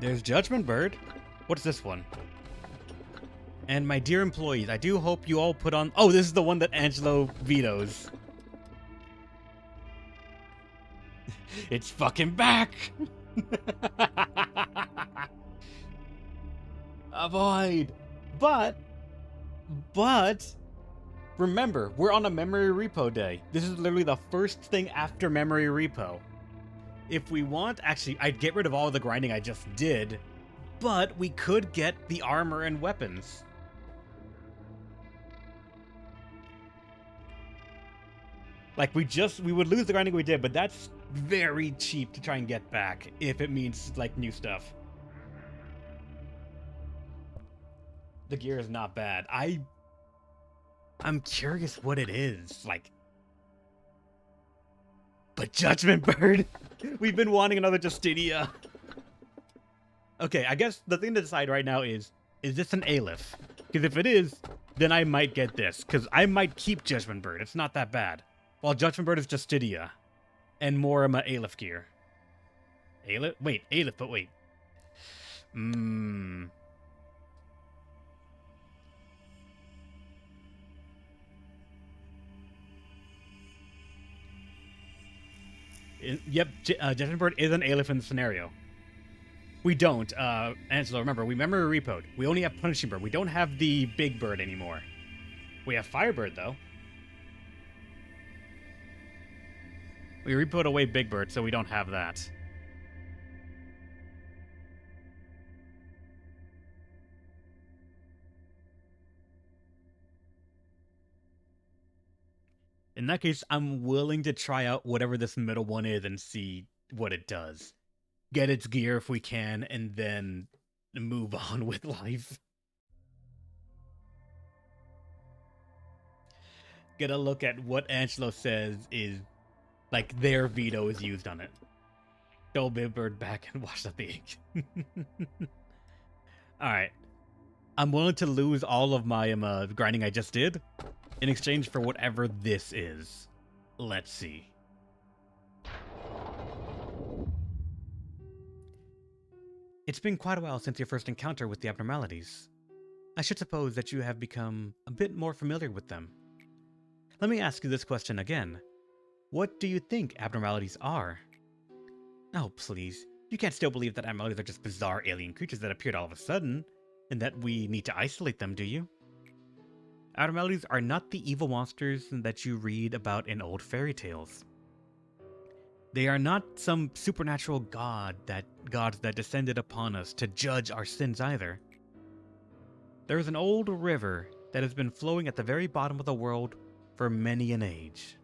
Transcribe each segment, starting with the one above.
There's Judgment Bird. What's this one? And my dear employees, I do hope you all put on... Oh, this is the one that Angelo vetoes. It's fucking back! Avoid! But... Remember, we're on a Memory Repo day. This is literally the first thing after Memory Repo. If we want... Actually, I'd get rid of all the grinding I just did, but we could get the armor and weapons. Like, we would lose the grinding we did, but that's very cheap to try and get back if it means, like, new stuff. The gear is not bad. I'm curious what it is, like... But Judgment Bird! We've been wanting another Justinia. Okay, I guess the thing to decide right now is this an Aleph? Because if it is, then I might get this, because I might keep Judgment Bird. It's not that bad. While Judgment Bird is Justinia. And more of my Aleph gear. Aleph? Wait, Aleph, but wait. Yep, Judgment Bird is an Aleph in the scenario. We don't, Angelo, remember, we Memory Repo'd. We only have Punishing Bird. We don't have the Big Bird anymore. We have Firebird, though. We repoed away Big Bird, so we don't have that. In that case, I'm willing to try out whatever this middle one is and see what it does. Get its gear if we can, and then move on with life. Get a look at what Angelo says is, like, their veto is used on it. Throw Big Bird back and wash the pig. Alright. I'm willing to lose all of my grinding I just did in exchange for whatever this is. Let's see. It's been quite a while since your first encounter with the abnormalities. I should suppose that you have become a bit more familiar with them. Let me ask you this question again. What do you think abnormalities are? Oh, please. You can't still believe that abnormalities are just bizarre alien creatures that appeared all of a sudden, and that we need to isolate them, do you? Abnormalities are not the evil monsters that you read about in old fairy tales. They are not some supernatural gods that descended upon us to judge our sins either. There is an old river that has been flowing at the very bottom of the world for many an age.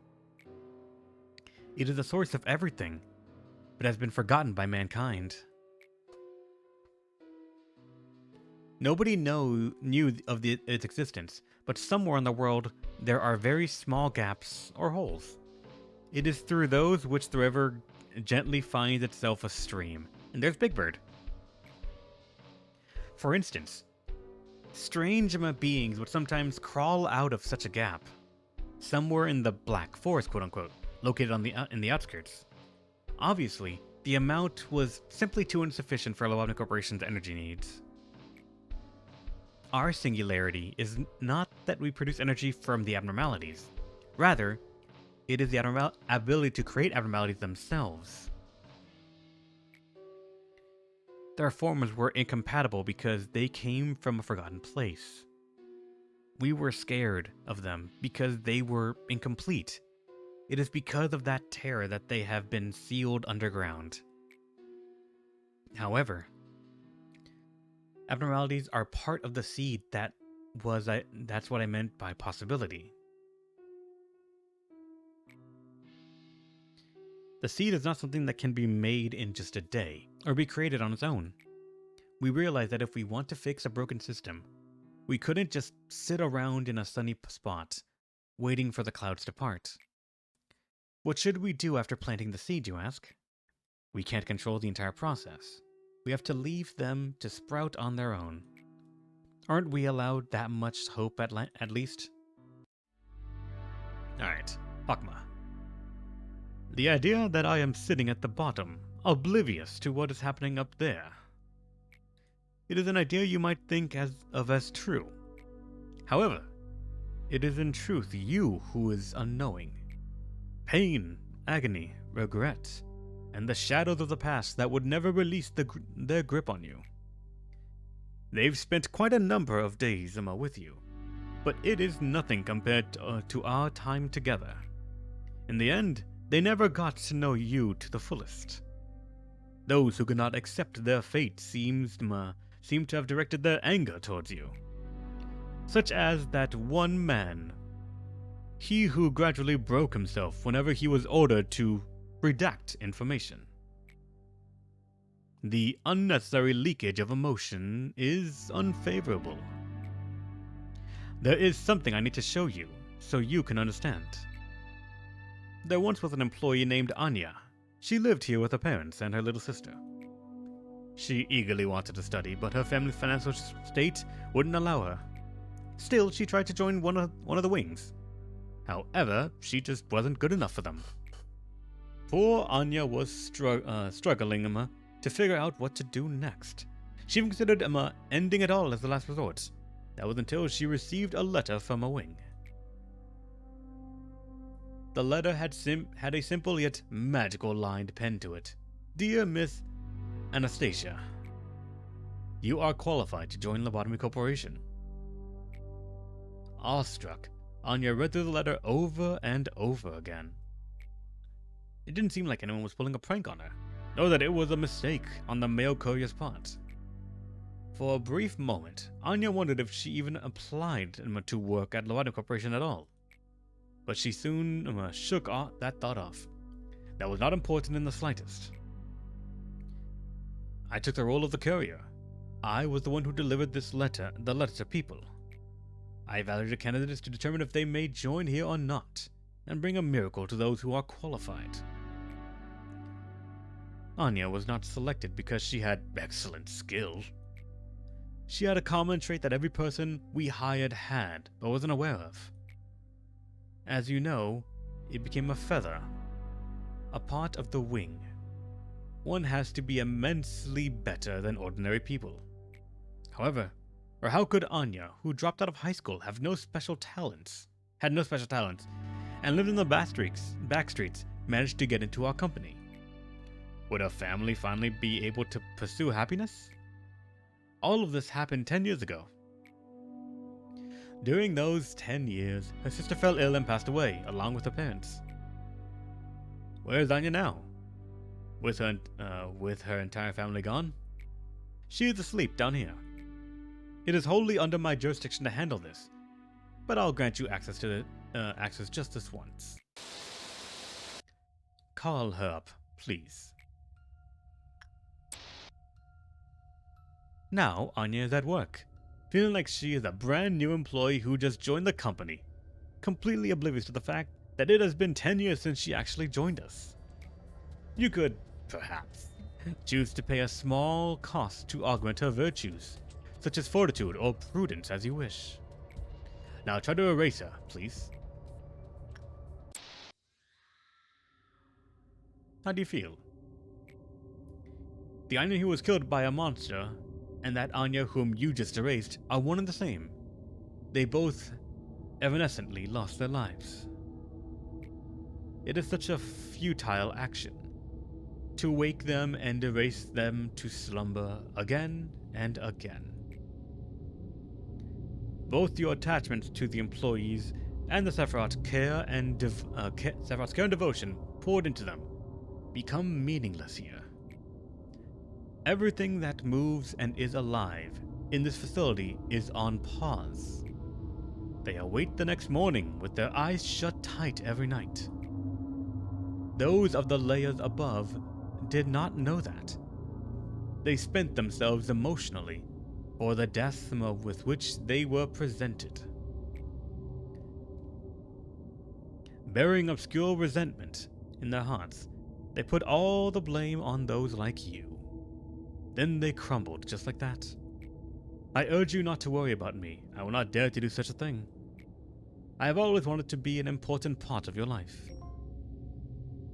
It is the source of everything, but has been forgotten by mankind. Nobody knew of its existence, but somewhere in the world there are very small gaps or holes. It is through those which the river gently finds itself a stream. And there's Big Bird. For instance, strange beings would sometimes crawl out of such a gap, somewhere in the Black Forest, quote-unquote, located in the outskirts. Obviously, the amount was simply too insufficient for Lobotomy Corporation's energy needs. Our singularity is not that we produce energy from the abnormalities. Rather, it is the ability to create abnormalities themselves. Their forms were incompatible because they came from a forgotten place. We were scared of them because they were incomplete. It is because of that terror that they have been sealed underground. However, abnormalities are part of the seed that's what I meant by possibility. The seed is not something that can be made in just a day, or be created on its own. We realized that if we want to fix a broken system, we couldn't just sit around in a sunny spot, waiting for the clouds to part. What should we do after planting the seed, you ask? We can't control the entire process. We have to leave them to sprout on their own. Aren't we allowed that much hope at least? Alright, Hakma. The idea that I am sitting at the bottom, oblivious to what is happening up there. It is an idea you might think as true. However, it is in truth you who is unknowing. Pain, agony, regret, and the shadows of the past that would never release their grip on you. They've spent quite a number of days with you, but it is nothing compared to our time together. In the end, they never got to know you to the fullest. Those who could not accept their fate seem to have directed their anger towards you. Such as that one man, he who gradually broke himself whenever he was ordered to redact information. The unnecessary leakage of emotion is unfavorable. There is something I need to show you, so you can understand. There once was an employee named Anya. She lived here with her parents and her little sister. She eagerly wanted to study, but her family's financial state wouldn't allow her. Still, she tried to join one of the wings. However, she just wasn't good enough for them. Poor Anya was struggling to figure out what to do next. She even considered ending it all as the last resort. That was until she received a letter from a wing. The letter had a simple yet magical lined pen to it. Dear Miss Anastasia, you are qualified to join Lobotomy Corporation. Awestruck, Anya read through the letter over and over again. It didn't seem like anyone was pulling a prank on her, nor that it was a mistake on the mail courier's part. For a brief moment, Anya wondered if she even applied to work at Lobotomy Corporation at all. But she soon shook that thought off. That was not important in the slightest. I took the role of the courier. I was the one who delivered the letter to people. I evaluated candidates to determine if they may join here or not, and bring a miracle to those who are qualified. Anya was not selected because she had excellent skill. She had a common trait that every person we hired had, but wasn't aware of. As you know, it became a feather, a part of the wing. One has to be immensely better than ordinary people. However, or how could Anya, who dropped out of high school, had no special talents, and lived in the back streets, manage to get into our company? Would her family finally be able to pursue happiness? All of this happened 10 years ago. During those 10 years, her sister fell ill and passed away, along with her parents. Where is Anya now? With her entire family gone? She is asleep down here. It is wholly under my jurisdiction to handle this, but I'll grant you access just this once. Call her up, please. Now Anya is at work, feeling like she is a brand new employee who just joined the company, completely oblivious to the fact that it has been 10 years since she actually joined us. You could, perhaps, choose to pay a small cost to augment her virtues, such as fortitude or prudence as you wish. Now try to erase her, please. How do you feel? The Anya who was killed by a monster and that Anya whom you just erased are one and the same. They both evanescently lost their lives. It is such a futile action to wake them and erase them to slumber again and again. Both your attachment to the employees and the Sephiroth's care and devotion poured into them become meaningless here. Everything that moves and is alive in this facility is on pause. They await the next morning with their eyes shut tight every night. Those of the layers above did not know that. They spent themselves emotionally for the death with which they were presented. Bearing obscure resentment in their hearts, they put all the blame on those like you. Then they crumbled just like that. I urge you not to worry about me. I will not dare to do such a thing. I have always wanted to be an important part of your life.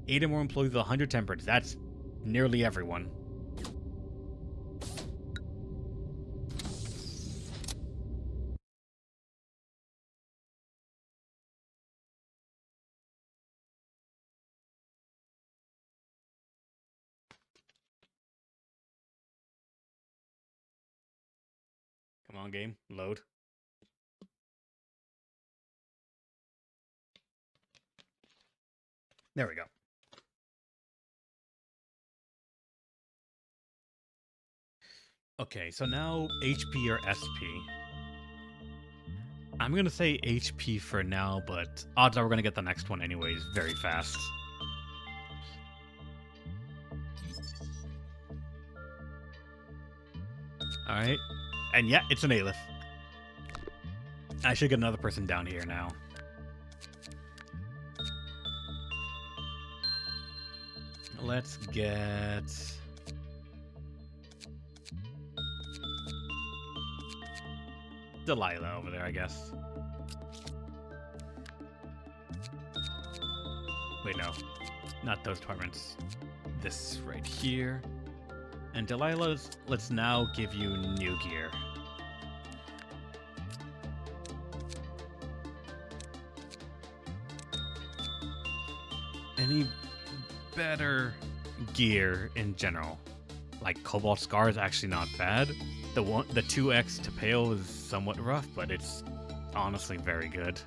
8 or more employees with 100 temperance. That's nearly everyone. Come on, game. Load. There we go. Okay, so now HP or SP. I'm gonna say HP for now, but odds are we're gonna get the next one anyways very fast. Alright. And yeah, it's an Aleph. I should get another person down here now. Let's get... Delilah over there, I guess. Wait, no. Not those departments. This right here. And Delilah's, let's now give you new gear. Any better gear in general? Like Cobalt Scar is actually not bad. The 2x to Pale is somewhat rough, but it's honestly very good.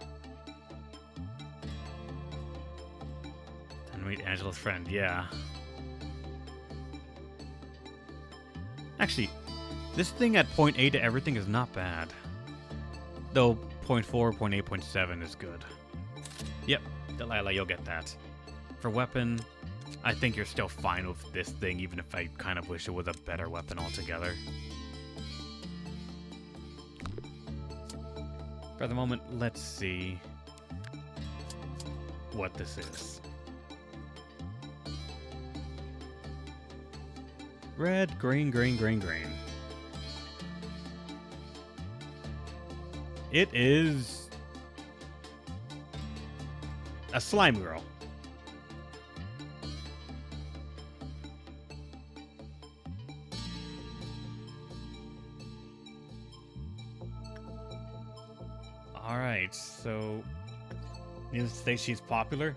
And meet Angela's friend, yeah. Actually, this thing at 0.8 to everything is not bad. Though 0.4, 0.8, 0.7 is good. Yep, Delilah, you'll get that. For weapon, I think you're still fine with this thing, even if I kind of wish it was a better weapon altogether. For the moment, let's see what this is. Red, green, green, green, green. It is a slime girl. Alright, so needless to say she's popular.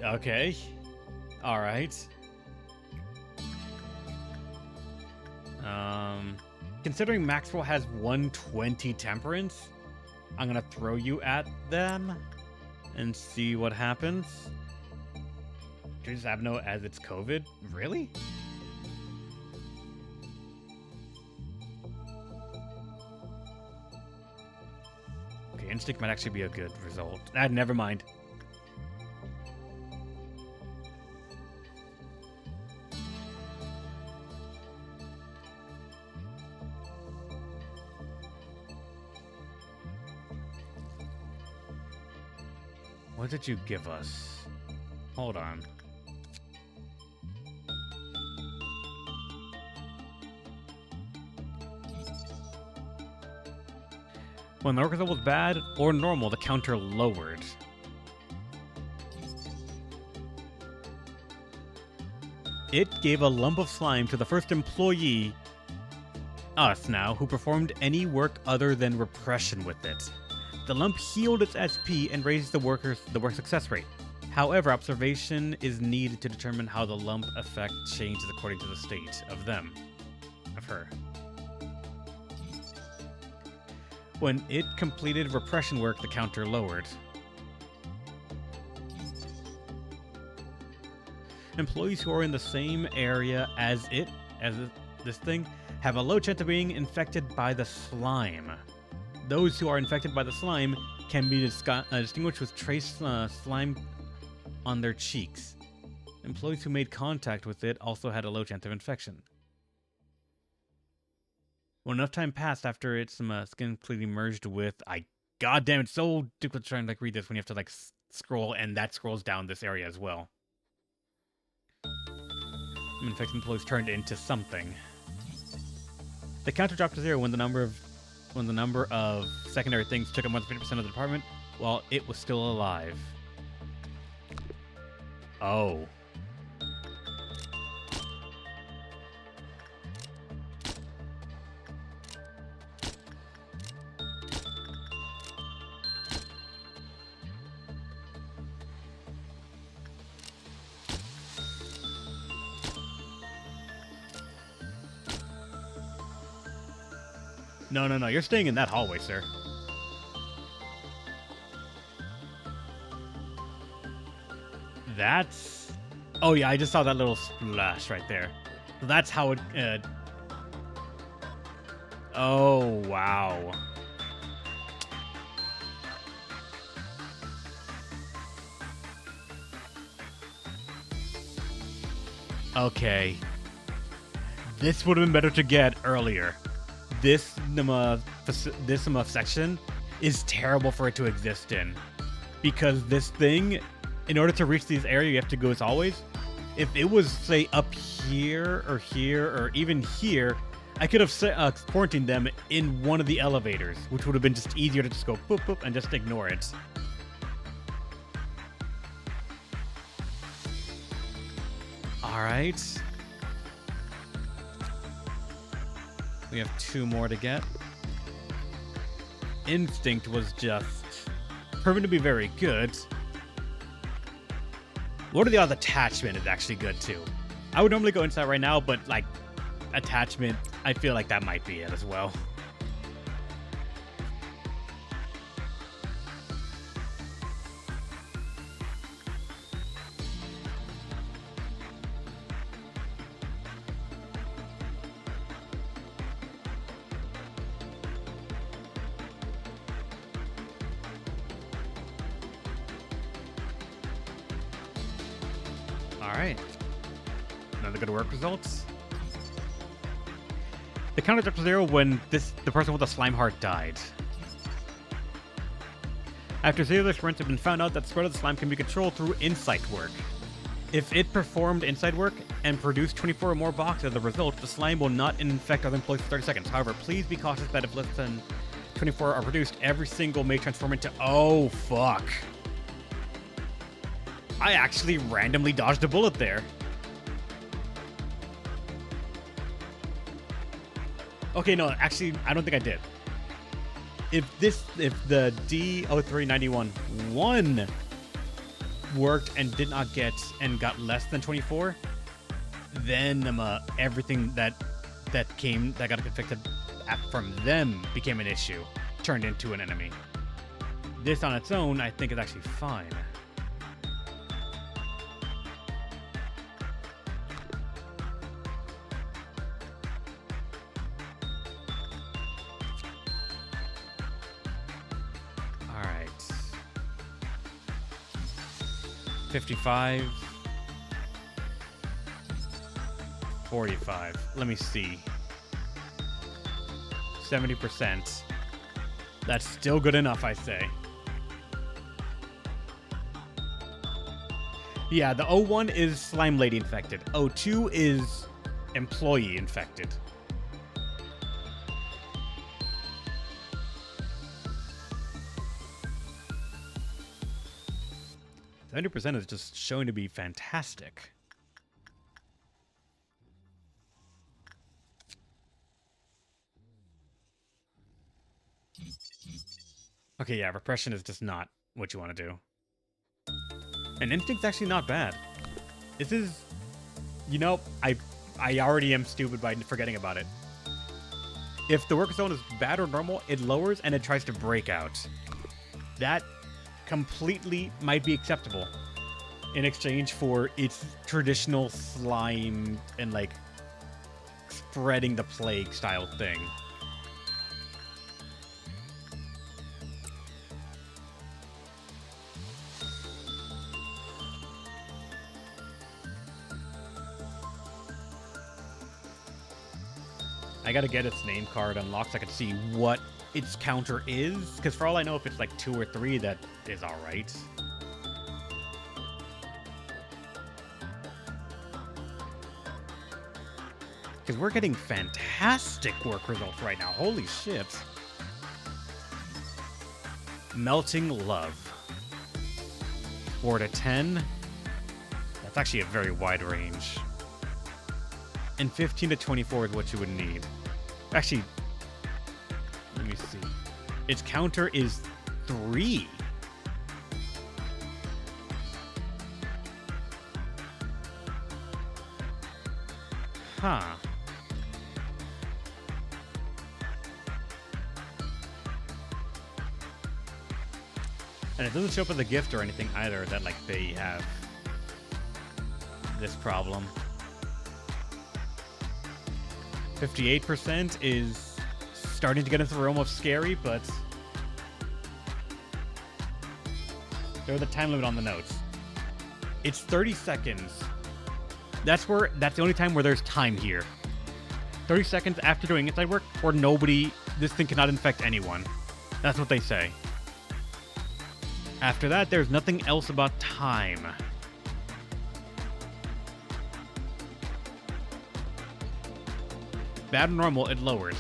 Okay. Alright. Considering Maxwell has 120 temperance, I'm gonna throw you at them and see what happens. Treats Abno as it's COVID? Really? Okay, Instinct might actually be a good result. Never mind. What did you give us? Hold on. When the work result was bad or normal, the counter lowered. It gave a lump of slime to the first employee, us now, who performed any work other than repression with it. The lump healed its SP and raised the work success rate. However, observation is needed to determine how the lump effect changes according to the state of her. When it completed repression work, the counter lowered. Employees who are in the same area as this thing, have a low chance of being infected by the slime. Those who are infected by the slime can be distinguished with trace slime on their cheeks. Employees who made contact with it also had a low chance of infection. When enough time passed after its skin completely merged with... God damn, it's so difficult trying to read this when you have to scroll, and that scrolls down this area as well. Infected employees turned into something. The counter dropped to 0 when the number of secondary things took up more than 50% of the department while it was still alive. Oh. No, no, no. You're staying in that hallway, sir. That's... Oh, yeah, I just saw that little splash right there. That's how it... Oh, wow. Okay. This would have been better to get earlier. This section is terrible for it to exist in. Because this thing, in order to reach this area, you have to go as always. If it was, say, up here, or even here, I could have quarantined them in one of the elevators, which would have been just easier to just go boop, boop, and just ignore it. Alright. We have 2 more to get. Instinct was just proven to be very good. What are the odds attachment is actually good too? I would normally go into that right now, but like attachment, I feel like that might be it as well. Alright. Another good work results. The counter dropped to 0 when the person with the slime heart died. After 0 sprints, it has been found out that the spread of the slime can be controlled through insight work. If it performed insight work and produced 24 or more boxes as a result, the slime will not infect other employees for 30 seconds. However, please be cautious that if less than 24 are produced, every single may transform into... Oh, fuck. I actually randomly dodged a bullet there. Okay, no, actually, I don't think I did. If the D0391-1 worked and did not get and got less than 24, then everything that got infected from them became an issue, turned into an enemy. This on its own, I think, is actually fine. All right. 55. 45. Let me see. 70%. That's still good enough, I say. Yeah, the 01 is Slime Lady infected. 02 is employee infected. %, is just showing to be fantastic. Okay, yeah, repression is just not what you want to do. And instinct's actually not bad. This is... You know, I already am stupid by forgetting about it. If the work zone is bad or normal, it lowers and it tries to break out. That completely might be acceptable in exchange for its traditional slime and, like, spreading the plague style thing. I gotta get its name card unlocked so I can see what its counter is, because for all I know, if it's like 2 or 3, that is alright. Because we're getting fantastic work results right now. Holy shit. Melting Love. 4 to 10. It's actually a very wide range. And 15 to 24 is what you would need. Actually, let me see. Its counter is 3. Huh. And it doesn't show up as a gift or anything either that, like, they have this problem. 58% is starting to get into the realm of scary, but there's a time limit on the notes. It's 30 seconds. That's the only time where there's time here. 30 seconds after doing inside work, or this thing cannot infect anyone. That's what they say. After that, there's nothing else about time. Bad and normal, it lowers.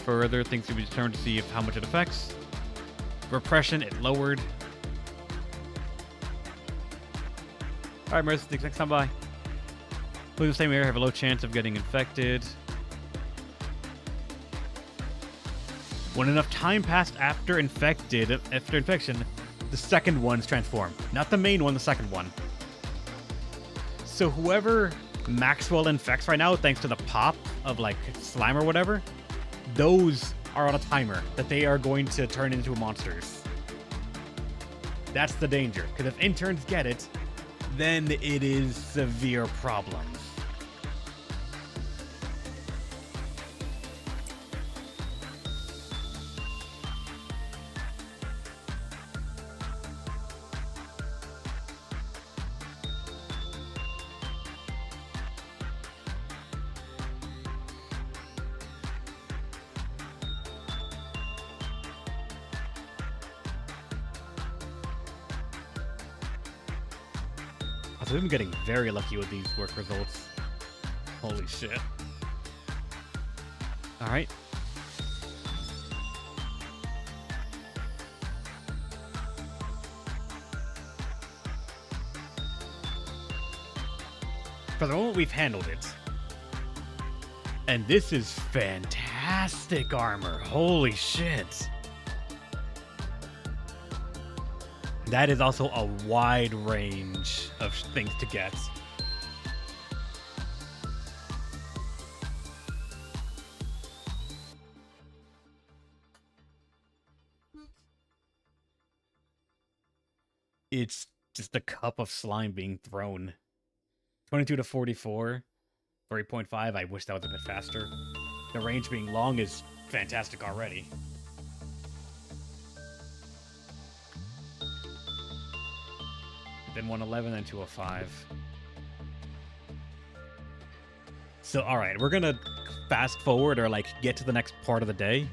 Further things to be determined to see how much it affects. Repression, it lowered. Alright, Mercy, thanks next time, bye. Live in the same area, have a low chance of getting infected. When enough time passed after infection, the second one's transformed. Not the main one, the second one. So whoever Maxwell infects right now, thanks to the pop of like slime or whatever, those are on a timer that they are going to turn into monsters. That's the danger, because if interns get it, then it is severe problems. So we've been getting very lucky with these work results. Holy shit. Alright. For the moment, we've handled it. And this is fantastic armor. Holy shit. That is also a wide range of things to get. It's just a cup of slime being thrown. 22 to 44. 3.5, I wish that was a bit faster. The range being long is fantastic already. Then 111, then 205. So, alright, we're gonna fast forward or, like, get to the next part of the day.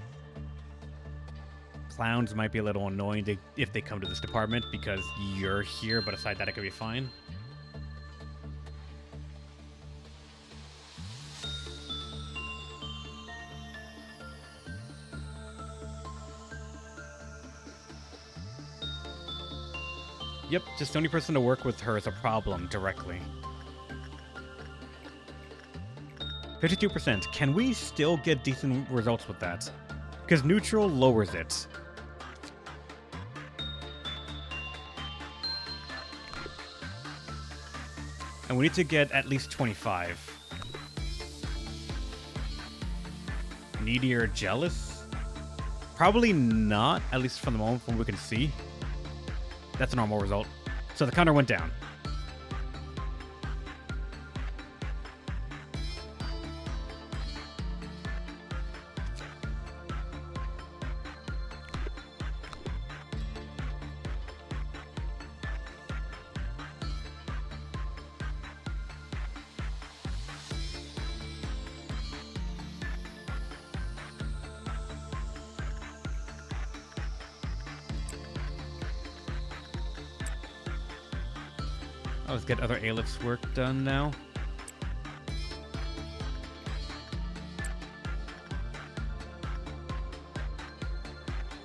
Clowns might be a little annoying if they come to this department because you're here, but aside that, it could be fine. Yep, just the only person to work with her is a problem directly. 52%. Can we still get decent results with that? Because neutral lowers it. And we need to get at least 25. Needy or jealous? Probably not, at least from the moment from what we can see. That's a normal result. So the counter went down. Let's get other Aleph work done now.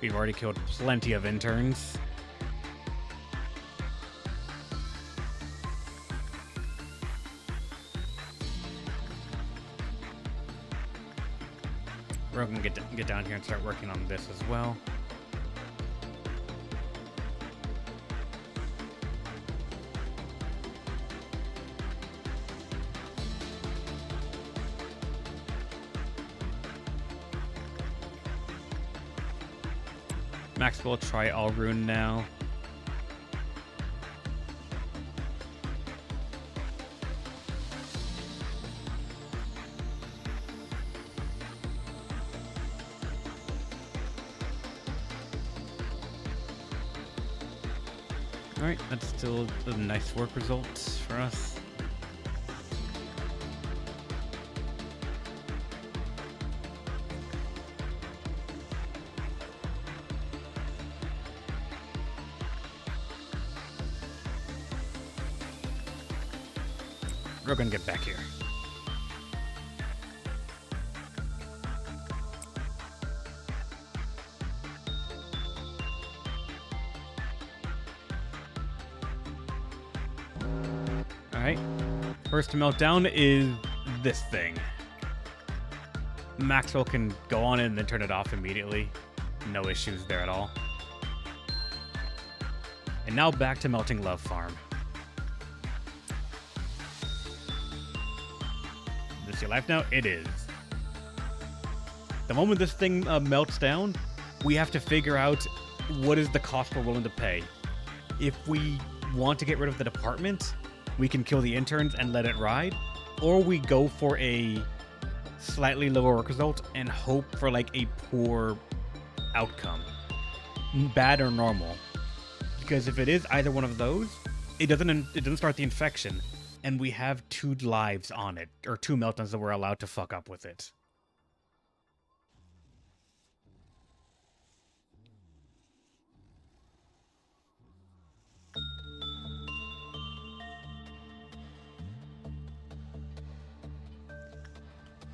We've already killed plenty of interns. We're gonna get down here and start working on this as well. Max will try all rune now. Alright, that's still a nice work result for us. We're gonna get back here. Alright. First to melt down is this thing. Maxwell can go on it and then turn it off immediately. No issues there at all. And now back to melting Love Farm. Is this your life now? It is. The moment this thing melts down, we have to figure out what is the cost we're willing to pay. If we want to get rid of the department, we can kill the interns and let it ride, or we go for a slightly lower work result and hope for like a poor outcome, bad or normal. Because if it is either one of those, it doesn't start the infection, and we have 2 lives on it, or 2 meltdowns that we're allowed to fuck up with it.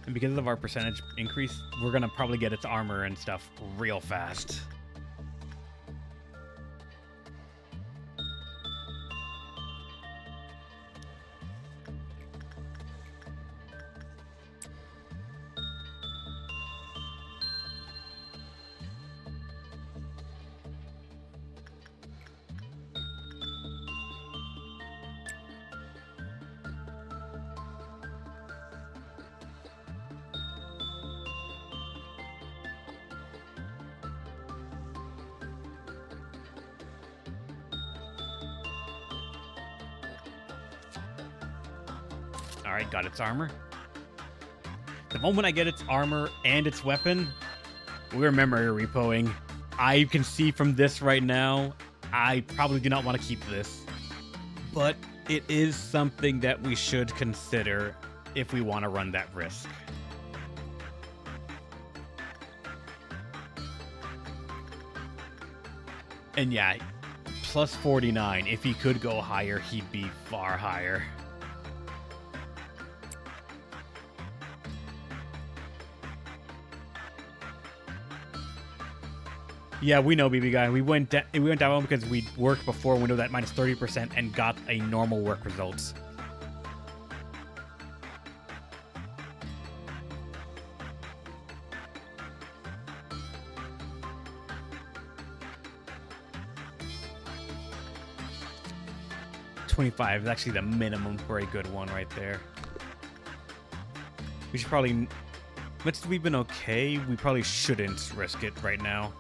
And because of our percentage increase, we're gonna probably get its armor and stuff real fast. Alright, got its armor. The moment I get its armor and its weapon, we're memory repoing. I can see from this right now, I probably do not want to keep this. But it is something that we should consider if we want to run that risk. And yeah, plus 49. If he could go higher, he'd be far higher. Yeah, we know, BB Guy. We went down because we worked before window that minus 30% and got a normal work results. $25 is actually the minimum for a good one right there. We should probably, much as we've been okay, we probably shouldn't risk it right now.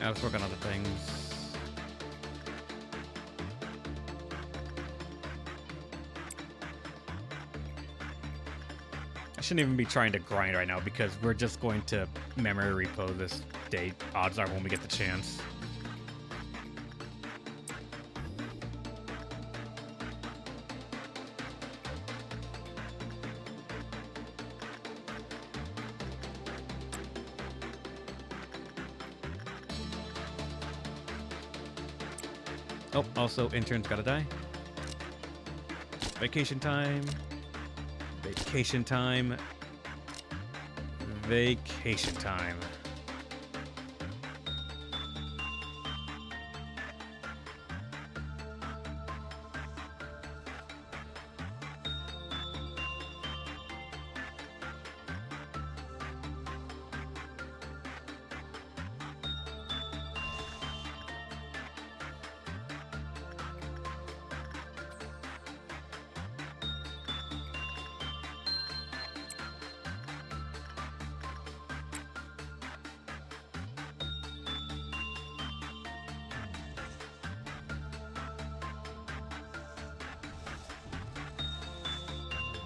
Now let's work on other things. I shouldn't even be trying to grind right now because we're just going to memory repo this day. Odds are when we get the chance. Oh, also, intern's gotta die. Vacation time. Vacation time. Vacation time.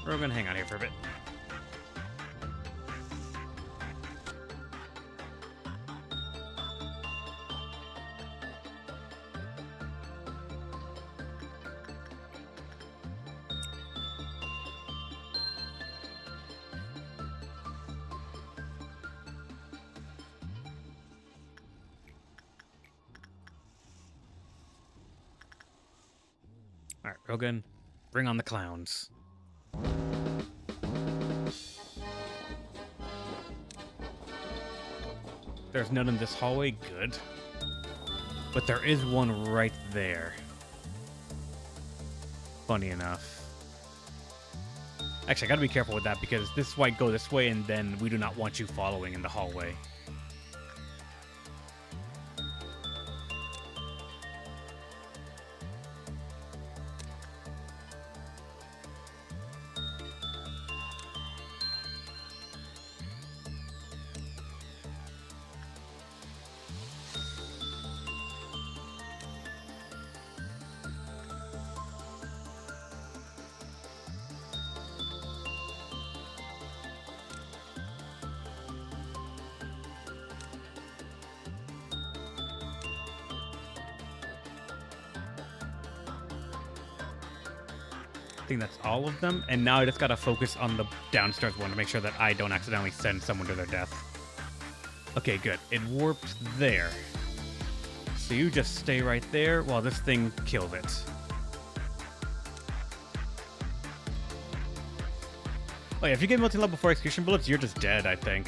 We're gonna hang out here for a bit. All right, Rogan, bring on the clowns. There's none in this hallway, good. But there is one right there. Funny enough. Actually, I gotta be careful with that because this might go this way and then we do not want you following in the hallway. I think that's all of them, and now I just gotta focus on the downstairs one to make sure that I don't accidentally send someone to their death. Okay, good. It warped there. So you just stay right there while this thing killed it. Oh yeah, if you get multi-level 4 execution bullets, you're just dead, I think.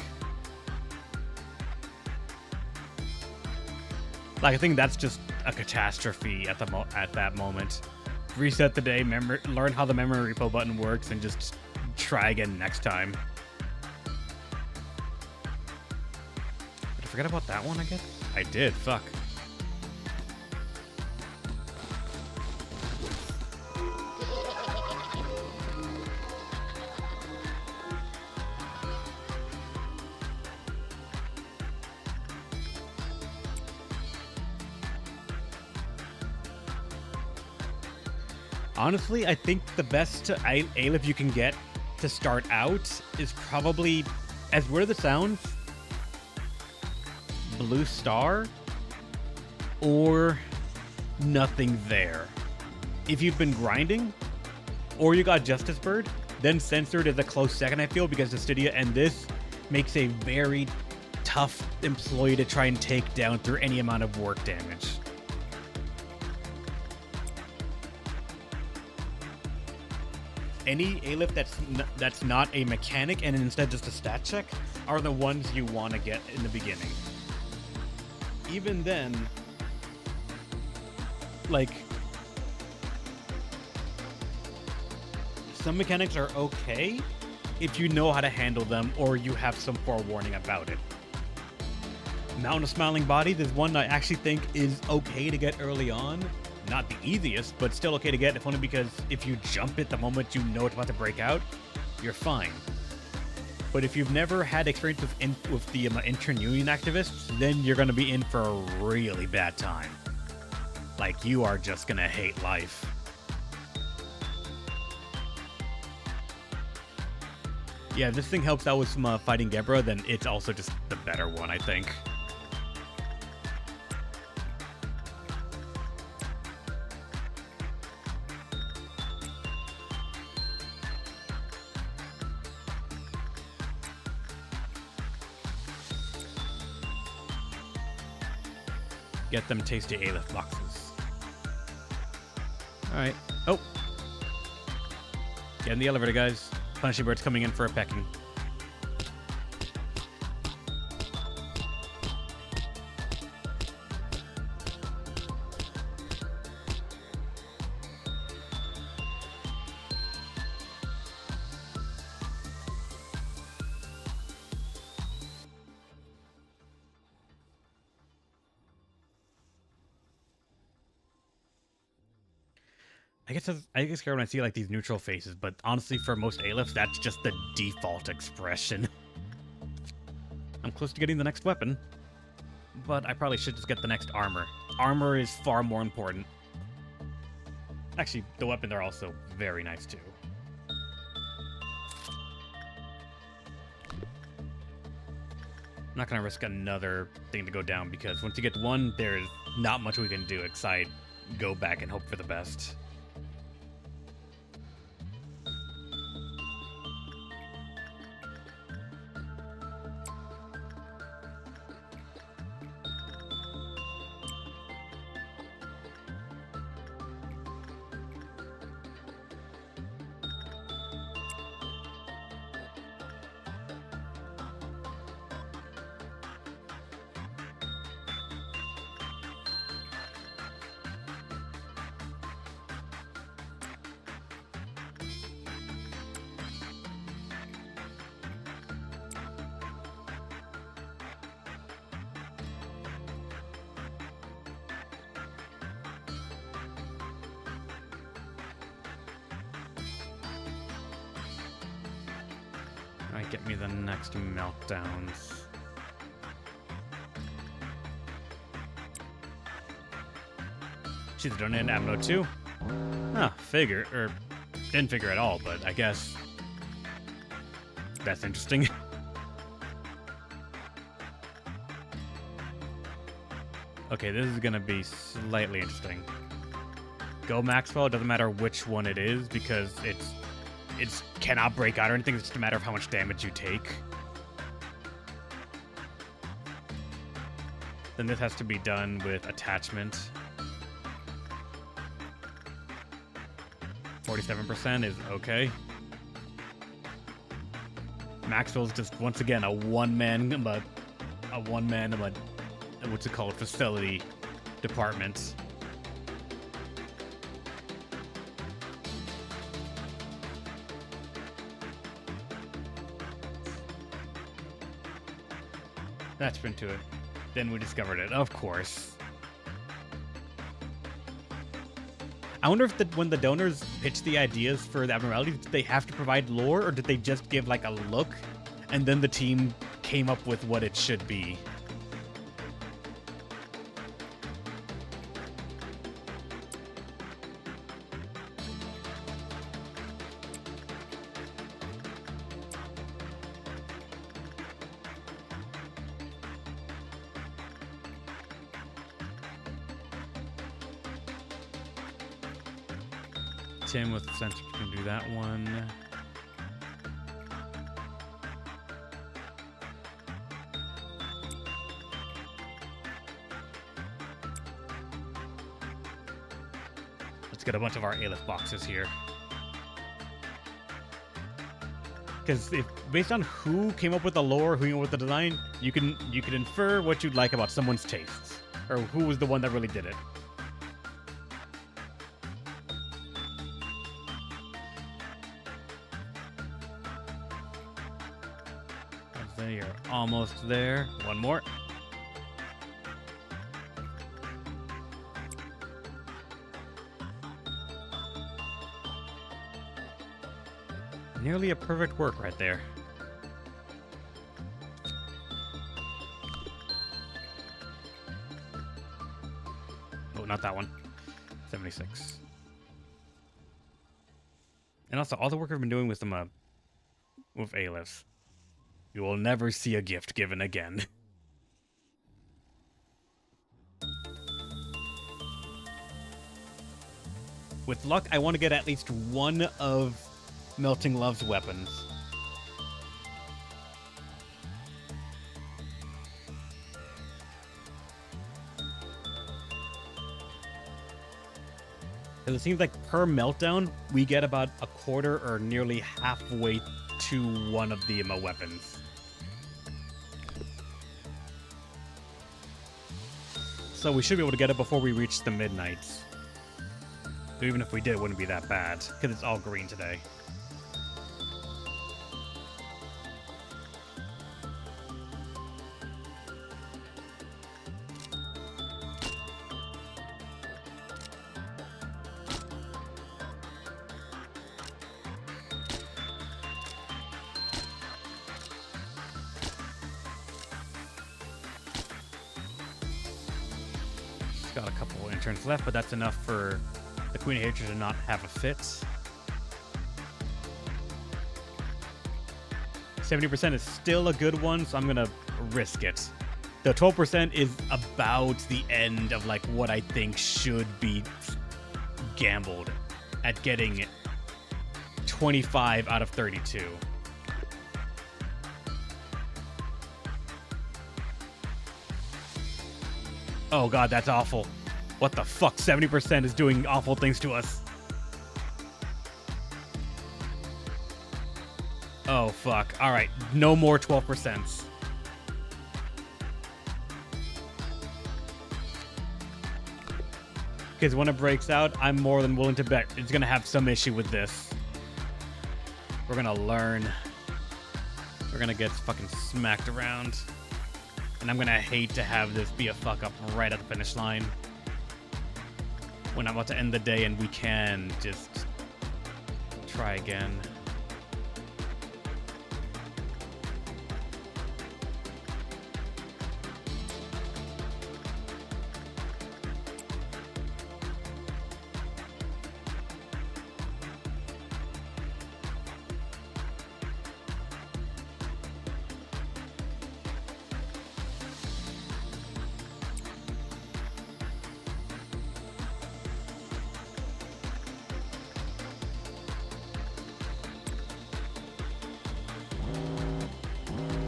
Like, I think that's just a catastrophe at that moment. Reset the day, learn how the Memory Repo button works, and just try again next time. Did I forget about that one, I guess? I did, fuck. Honestly, I think the best Aleph you can get to start out is probably, as weird as it sounds, Blue Star or Nothing There. If you've been grinding, or you got Justice Bird, then Censored is a close second, I feel, because Dissidia and this makes a very tough employee to try and take down through any amount of work damage. Any Aleph that's not a mechanic and instead just a stat check are the ones you want to get in the beginning. Even then, like, some mechanics are okay if you know how to handle them or you have some forewarning about it. Mountain of Smiling Bodies is one I actually think is okay to get early on. Not the easiest, but still okay to get, if only because if you jump it the moment you know it's about to break out, you're fine. But if you've never had experience with the Inter-Union activists, then you're going to be in for a really bad time. Like, you are just going to hate life. Yeah, if this thing helps out with some fighting Gebra, then it's also just the better one, I think. Get them tasty Aleph boxes. Alright. Oh! Get in the elevator, guys. Punishy Bird's coming in for a pecking. I get scared when I see like these neutral faces, but honestly, for most Aleph, that's just the default expression. I'm close to getting the next weapon, but I probably should just get the next armor. Armor is far more important. Actually, the weapons are also very nice too. I'm not gonna risk another thing to go down because once you get one, there's not much we can do except go back and hope for the best. Alright, get me the next meltdowns. She's donated Amno too? Huh, didn't figure at all, but I guess that's interesting. Okay, this is gonna be slightly interesting. Go Maxwell, doesn't matter which one it is, because it cannot break out or anything, it's just a matter of how much damage you take. Then this has to be done with attachment. 47% is okay. Maxwell's just once again a one-man what's it called, facility department. That's been to it. Then we discovered it, of course. I wonder if when the donors pitch the ideas for the abnormality, did they have to provide lore, or did they just give like a look, and then the team came up with what it should be? Tim with the sensor can do that one. Let's get a bunch of our Aleph boxes here. Because based on who came up with the lore, who came up with the design, you can infer what you'd like about someone's tastes, or who was the one that really did it. You're almost there. One more. Nearly a perfect work right there. Oh, not that one. 76. And also, all the work I've been doing with them, with Aleph. You will never see a gift given again. With luck, I want to get at least one of Melting Love's weapons. Because it seems like per meltdown, we get about a quarter or nearly halfway to one of the weapons. So we should be able to get it before we reach the midnights. Even if we did, it wouldn't be that bad, because it's all green today. Got a couple interns left, but that's enough for the Queen of Hatred to not have a fit. 70% is still a good one, so I'm gonna risk it. The 12% is about the end of like what I think should be gambled at getting 25 out of 32. Oh god, that's awful. What the fuck? 70% is doing awful things to us. Oh fuck. Alright, no more 12%. Because when it breaks out, I'm more than willing to bet it's gonna have some issue with this. We're gonna learn. We're gonna get fucking smacked around. And I'm gonna hate to have this be a fuck up right at the finish line. When I'm about to end the day and we can just try again.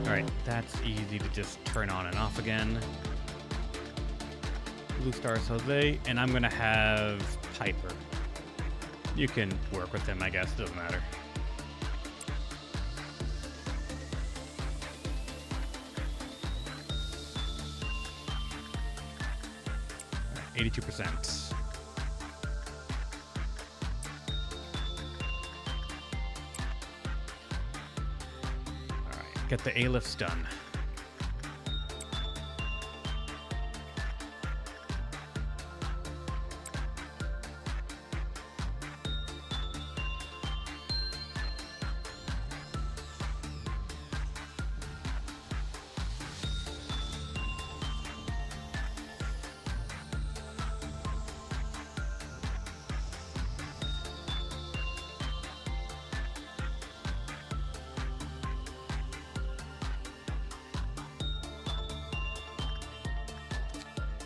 Alright, that's easy to just turn on and off again. Blue Stars Jose, and I'm gonna have Piper. You can work with him, I guess, doesn't matter. Right, 82%. Get the A-lifts done.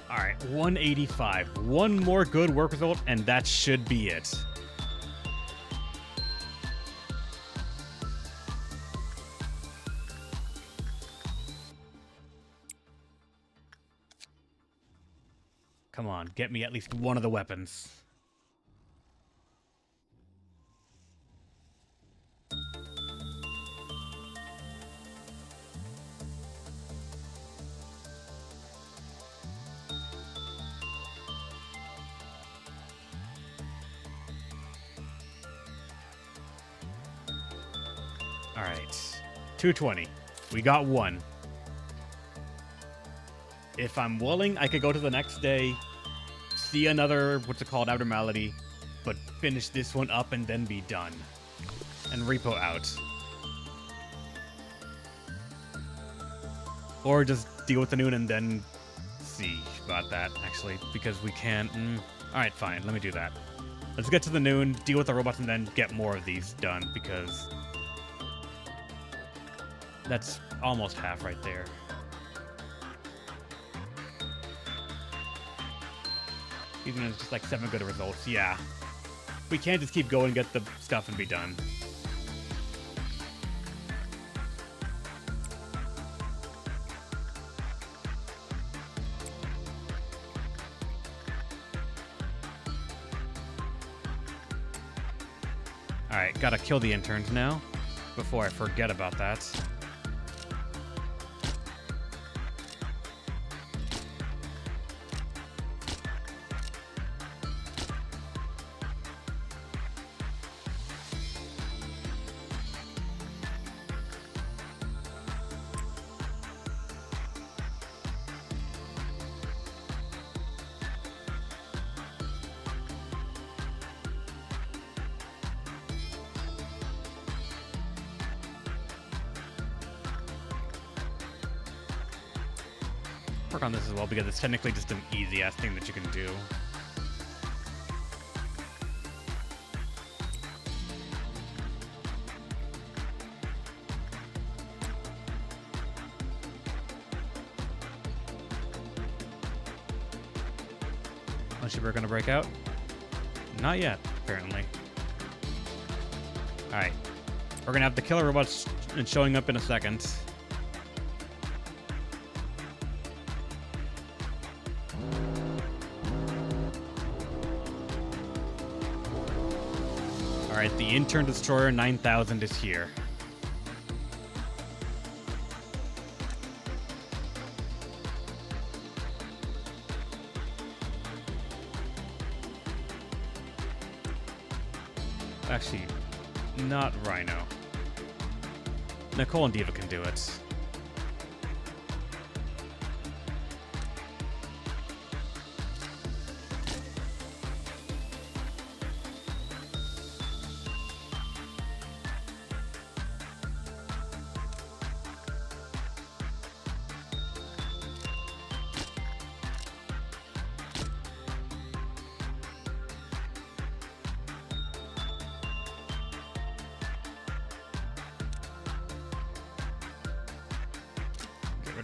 All right, 185. One more good work result, and that should be it. Come on, get me at least one of the weapons. All right, 220. We got one. If I'm willing, I could go to the next day, see another, what's it called, Abnormality, but finish this one up and then be done. And repo out. Or just deal with the noon and then see about that, actually, because we can't... Alright, fine, let me do that. Let's get to the noon, deal with the robots, and then get more of these done, because... that's almost half right there. Even if it's just like 7 good results, yeah. We can't just keep going, get the stuff, and be done. Alright, gotta kill the interns now, before I forget about that. work on this as well because it's technically just an easy-ass thing that you can do. Unless you were gonna break out? Not yet, apparently. Alright. We're gonna have the killer robots showing up in a second. Alright, the intern destroyer 9000 is here. Actually, not Rhino. Nicole and Diva can do it.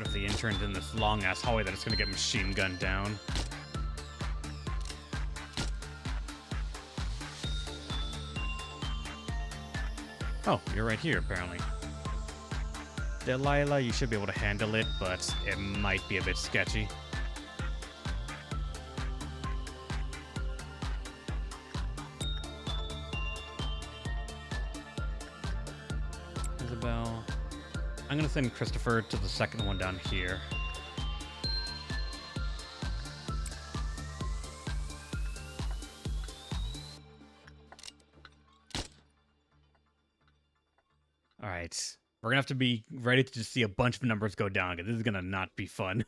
If the intern's in this long-ass hallway that it's gonna get machine gunned down. Oh, you're right here, apparently. Delilah, you should be able to handle it, but it might be a bit sketchy. Isabel. I'm gonna send Christopher to the second one down here. Alright. We're gonna have to be ready to just see a bunch of numbers go down, because this is gonna not be fun.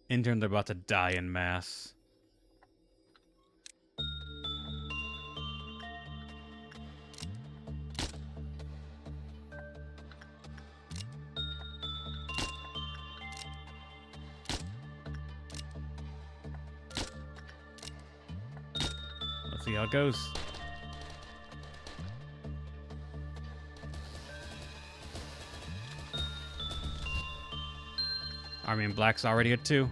Interns are about to die en masse. See how it goes. Army in Black's already at 2.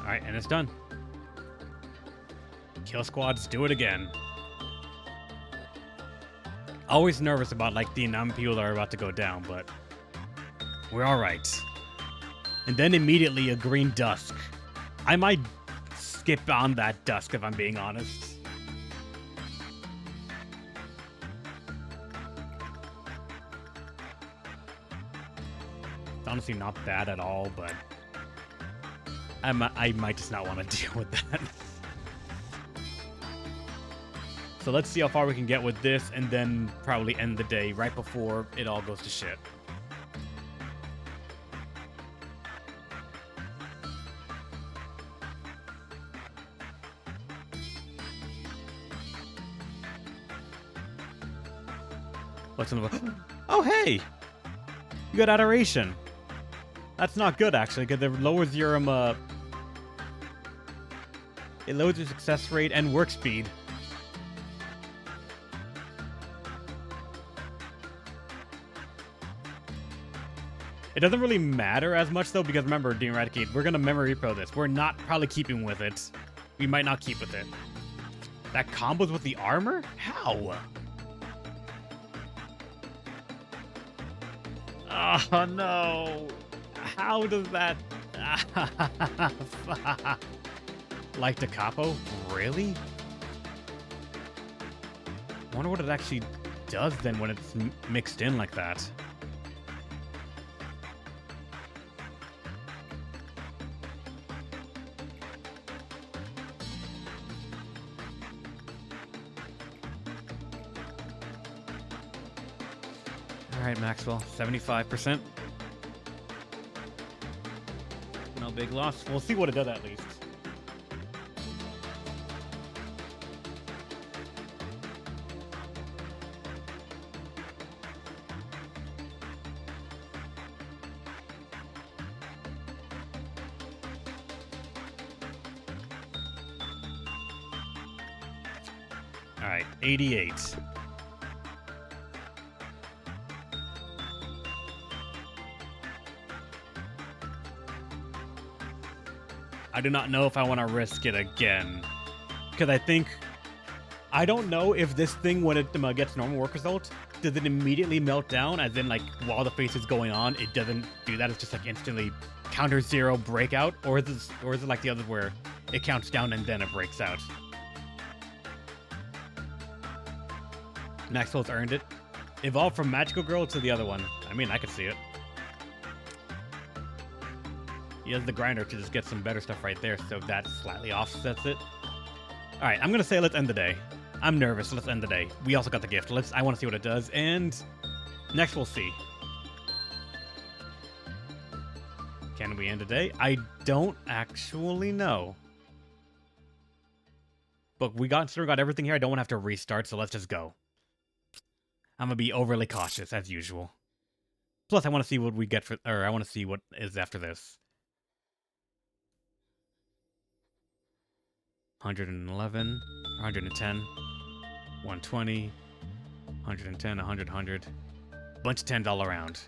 Alright, and it's done. Kill squads, do it again. Always nervous about like the amount of people that are about to go down, but we're all right. And then immediately a green dusk. I might skip on that dusk if I'm being honest. It's honestly not bad at all, but I might just not want to deal with that. So let's see how far we can get with this and then probably end the day right before it all goes to shit. What's in the... Oh, hey! You got adoration. That's not good, actually, because it lowers your, it lowers your success rate and work speed. It doesn't really matter as much, though, because remember, De-Eradicate, we're going to Memory Repo this. We're not probably keeping with it. We might not keep with it. That combos with the armor? How? Oh, no. How does that... Like the capo? Really? I wonder what it actually does then when it's mixed in like that. All right, Maxwell, 75%. No big loss. We'll see what it does at least. All right, 88. I do not know if I want to risk it again. Because I don't know if this thing, when it gets normal work result, does it immediately melt down, as in, like, while the face is going on, it doesn't do that, it's just, like, instantly counter 0 breakout, or is it like the others where it counts down and then it breaks out? Maxwell's earned it. Evolved from Magical Girl to the other one. I mean, I could see it. He has the grinder to just get some better stuff right there, so that slightly offsets it. Alright, I'm gonna say let's end the day. I'm nervous, let's end the day. We also got the gift. I want to see what it does, and next we'll see. Can we end the day? I don't actually know. But we got everything here. I don't want to have to restart, so let's just go. I'm gonna be overly cautious, as usual. Plus, I want to see what we get for, or I want to see what is after this. 111, 110, 120, 110, 100, 100. Bunch of $10 round.